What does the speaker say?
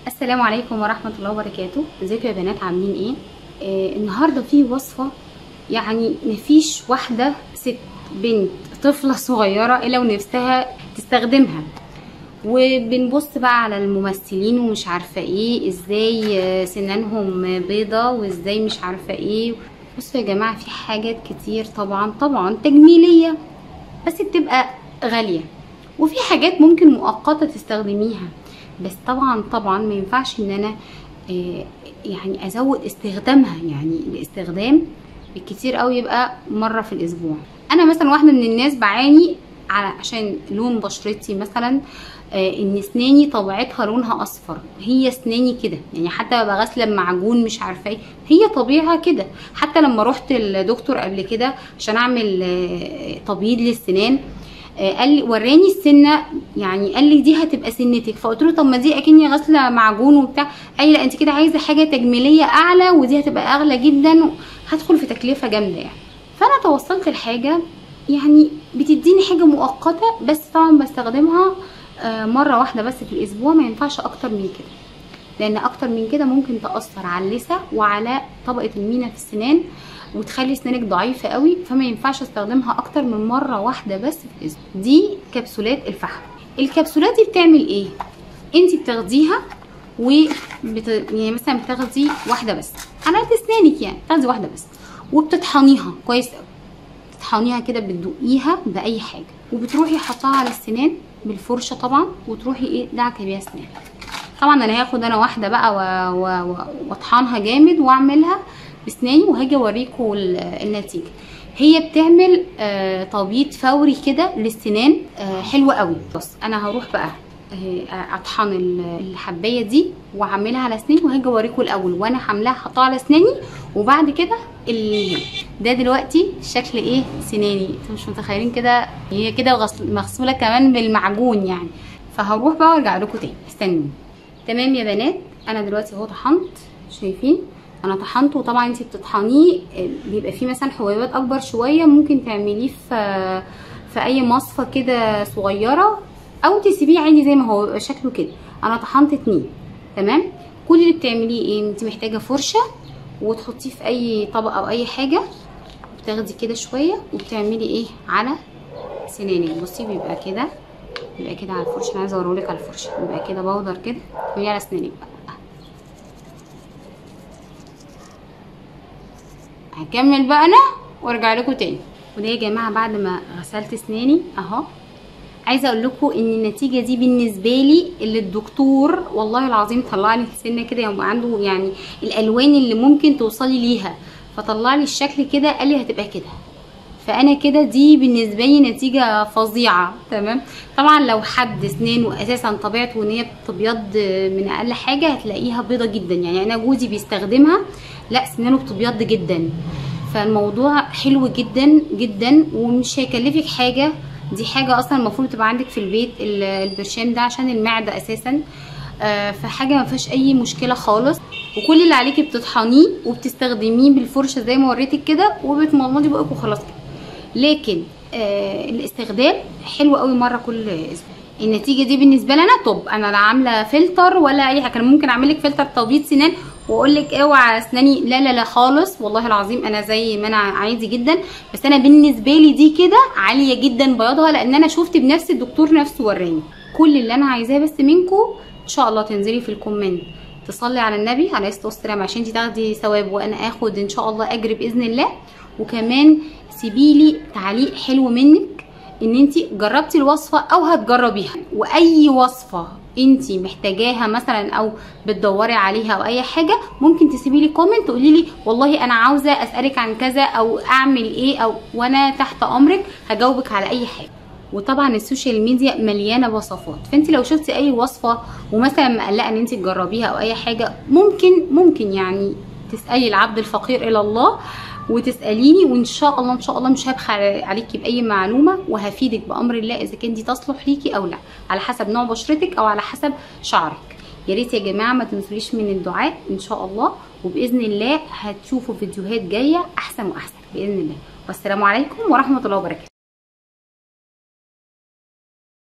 السلام عليكم ورحمة الله وبركاته. ازيكم يا بنات، عاملين ايه؟ النهاردة في وصفة يعني مفيش واحدة ست بنت طفلة صغيرة الا ونفسها تستخدمها. وبنبص بقى على الممثلين ومش عارفة ايه، ازاي سنانهم بيضة وازاي مش عارفة ايه. بصوا يا جماعة، في حاجات كتير طبعا تجميلية بس بتبقى غالية، وفي حاجات ممكن مؤقتة تستخدميها، بس طبعا ما ينفعش ان انا يعني ازود استخدامها. يعني الاستخدام بالكتير قوي يبقى مرة في الاسبوع. انا مثلا واحدة من الناس بعاني عشان لون بشرتي مثلا، ان اسناني طبيعتها لونها اصفر. هي اسناني كده يعني، حتى ببقى غاسله بمعجون مش عارفه ايه، هي طبيعها كده. حتى لما رحت الدكتور قبل كده عشان اعمل تبييض للسنان، قال لي وراني السنه، يعني قال لي دي هتبقى سنتك. فقلت له طب ما دي اكني غاسله معجون وبتاع. قال لي لا، انت كده عايزه حاجه تجميليه اعلى ودي هتبقى اغلى جدا، هدخل في تكلفه جامده يعني. فانا توصلت لحاجه يعني بتديني حاجه مؤقته، بس طبعا بستخدمها مره واحده بس في الاسبوع، ما ينفعش اكتر من كده، لان اكتر من كده ممكن تاثر على اللثه وعلى طبقه المينا في السنان وتخلي اسنانك ضعيفه قوي. فما ينفعش استخدمها اكتر من مره واحده بس في الاسبوع. دي كبسولات الفحم. الكبسولات دي بتعمل ايه؟ انت بتاخديها يعني مثلا بتاخدي واحده بس على اسنانك، يعني بتاخدي واحده بس وبتطحنيها كويس قوي. تطحنيها كده، بتدوقيها باي حاجه، وبتروحي حطها على السنان بالفرشه طبعا، وتروحي ايه دعكه بيها اسنانك. طبعا انا هاخد واحده بقى واطحنها جامد واعملها بسناني، وهاجي اوريكم النتيجه. هي بتعمل تبييض فوري كده للسنان، حلوه قوي. بص انا هروح بقى اطحن الحبايه دي واعملها على اسناني، وهاجي اوريكم الاول وانا حاملاها حطها على اسناني، وبعد كده ده دلوقتي شكل ايه سناني. انتوا مش متخيلين كده، هي كده مغسوله كمان بالمعجون يعني. فهروح بقى وارجع لكم تاني، استنوني. تمام يا بنات، انا دلوقتي اهو طحنت. شايفين انا طحنته. وطبعا انت بتطحنيه بيبقى فيه مثلا حبيبات اكبر شويه، ممكن تعمليه في اي مصفى كده صغيره، او تسيبيه عادي زي ما هو بيبقى شكله كده. انا طحنت 2. تمام. كل اللي بتعمليه ايه، انت محتاجه فرشه وتحطيه في اي طبق او اي حاجه، بتاخدي كده شويه وبتعملي ايه على سنانك. بصي بيبقى كده على الفرشه. انا عايزه اوريلك على الفرشه، بيبقى كده بودر كده، تعمليه على اسنانك بقى. هكمل بقى انا وارجع لكم تاني. وده يا جماعه بعد ما غسلت اسناني اهو. عايزه اقول لكم ان النتيجه دي بالنسبه لي، اللي الدكتور والله العظيم طلع لي السنه كده يبقى عنده يعني الالوان اللي ممكن توصلي ليها، فطلع لي الشكل كده، قال لي هتبقى كده. فانا كده دي بالنسبه لي نتيجه فظيعه. تمام. طبعا لو حد اسنانه اساسا طبيعته ان هي بتبيض من اقل حاجه هتلاقيها بيضه جدا. يعني انا جوزي بيستخدمها، لا سنانه بتبيض جدا. فالموضوع حلو جدا ومش هيكلفك حاجه. دي حاجه اصلا المفروض تبقى عندك في البيت، البرشام ده عشان المعده اساسا. فحاجه ما فيهاش اي مشكله خالص. وكل اللي عليكي بتطحنيه وبتستخدميه بالفرشه زي ما وريتك كده، وبتمضمضي بقك وخلاص كده. لكن الاستخدام حلو قوي مره كل اسبوع. النتيجه دي بالنسبه لنا طب انا لا عامله فلتر ولا اي حاجه. كان ممكن اعمل لك فلتر تبييض سنان واقول لك اوعى اسناني، لا خالص، والله العظيم انا زي ما انا عادي جدا. بس انا بالنسبه لي دي كده عاليه جدا بياضها، لان انا شفت بنفسي، الدكتور نفسه وراني. كل اللي انا عايزاه بس منكم ان شاء الله تنزلي في الكومنت تصلي على النبي عليه الصلاه والسلام عشان انت تاخدي ثواب وانا اخد ان شاء الله اجر باذن الله. وكمان سيبيلي تعليق حلو منك ان انت جربتي الوصفه او هتجربيها، واي وصفه انت محتاجاها مثلا او بتدوري عليها او اي حاجه، ممكن تسيبيلي كومنت تقولي لي والله انا عاوزه اسالك عن كذا او اعمل ايه، او وانا تحت امرك هجاوبك على اي حاجه. وطبعا السوشيال ميديا مليانه وصفات، فانت لو شفتي اي وصفه ومثلا مقلقه ان انت تجربيها او اي حاجه، ممكن يعني تسالي العبد الفقير الى الله وتساليني، وان شاء الله مش هبخل عليكي باي معلومه، وهفيدك بامر الله اذا كانت دي تصلح ليكي او لا، على حسب نوع بشرتك او على حسب شعرك. يا ريت يا جماعه ما تنسوليش من الدعاء ان شاء الله، وباذن الله هتشوفوا فيديوهات جايه احسن واحسن باذن الله. والسلام عليكم ورحمه الله وبركاته.